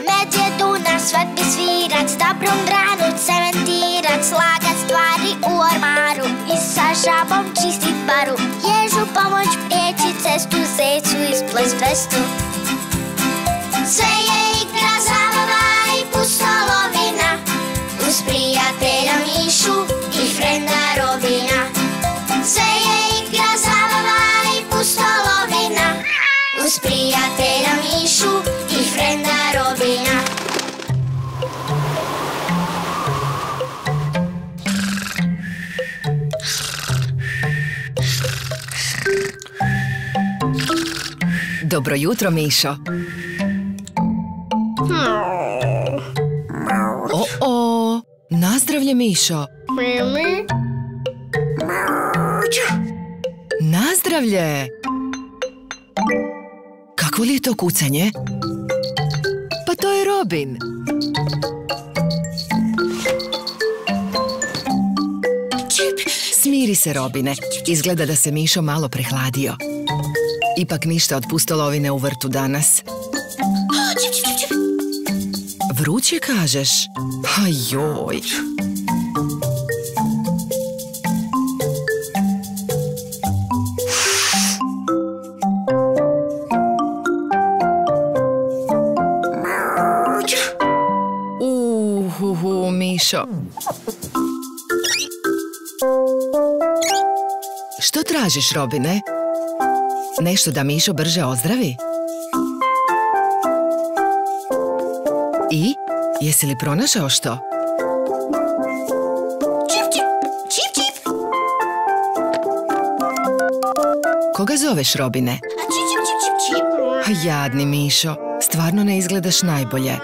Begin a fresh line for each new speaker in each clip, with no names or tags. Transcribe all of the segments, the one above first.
Medvjedu na svadbi svirat, s dobrom dranu cementirat, slagat stvari u ormaru i sa žabom čistit baru. Ježu pomoć prijeći cestu, zecu isplest vestu. Sve je igra, zabava i pustolovina, uz prijatelja Mišu i frenda Robina. Sve je igra, zabava i pustolovina, uz prijatelja Mišu i frenda Robina.
Dobro jutro, Mišo. O, nazdravlje, Mišo. Nazdravlje. Kakvo li je to kucanje? Pa to je Robin. Smiri se, Robine. Izgleda da se Mišo malo prehladio. Ipak ništa od pustolovine u vrtu danas. Vruće kažeš? Ajoj. Mišo. Što tražiš, Robine? Nešto da Mišo brže ozdravi? I? Jesi li pronašao što?
Čip.
Koga zoveš, Robine?
Čip.
Jadni Mišo, stvarno ne izgledaš najbolje.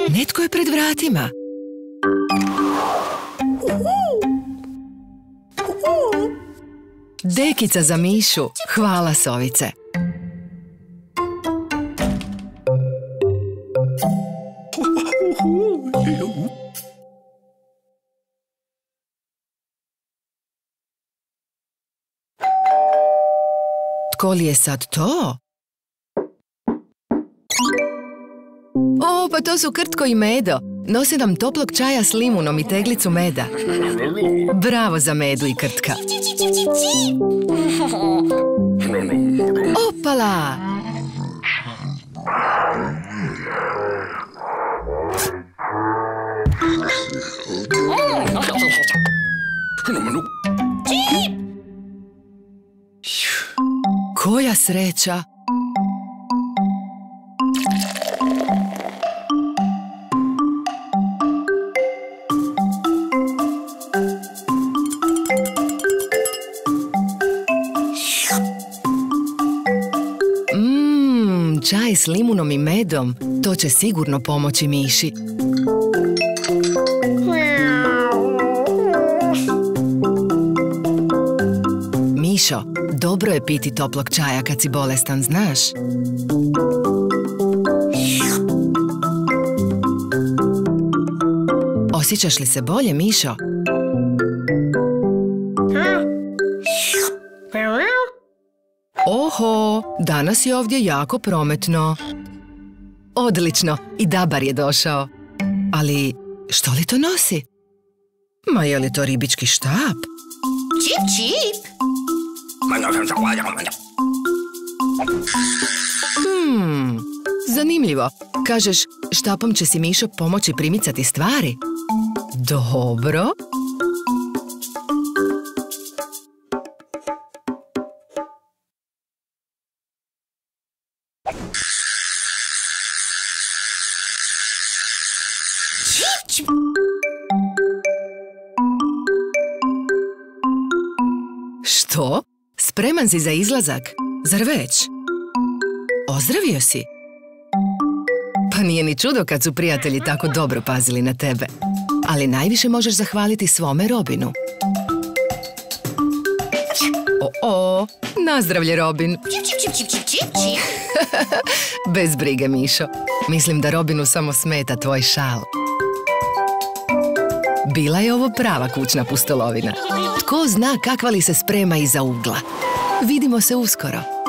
Netko je pred vratima. Dekica za Mišu. Hvala, sovice. Tko li je sad to? O, pa to su Krtko i Medo. Nose nam toplog čaja s limunom i teglicu meda. Bravo za Medu i Krtka. Opala! Koja sreća! Čaj s limunom i medom, to će sigurno pomoći Miši. Mišo, dobro je piti toplog čaja kad si bolestan, znaš? Osjećaš li se bolje, Mišo? Oho, danas je ovdje jako prometno. Odlično, i Dabar je došao. Ali, što li to nosi? Ma je li to ribički štap?
Čip.
Zanimljivo. Kažeš, štapom će si Mišo pomoći primicati stvari? Dobro. Što? Spreman si za izlazak? Zar već? Ozdravio si? Pa nije ni čudo kad su prijatelji tako dobro pazili na tebe. Ali najviše možeš zahvaliti svome Robinu. O, nazdravlje, Robin.
Čip.
Bez brige, Mišo. Mislim da Robinu samo smeta tvoj šal. Bila je ovo prava kućna pustolovina. Tko zna kakva li se sprema iza ugla. Vidimo se uskoro.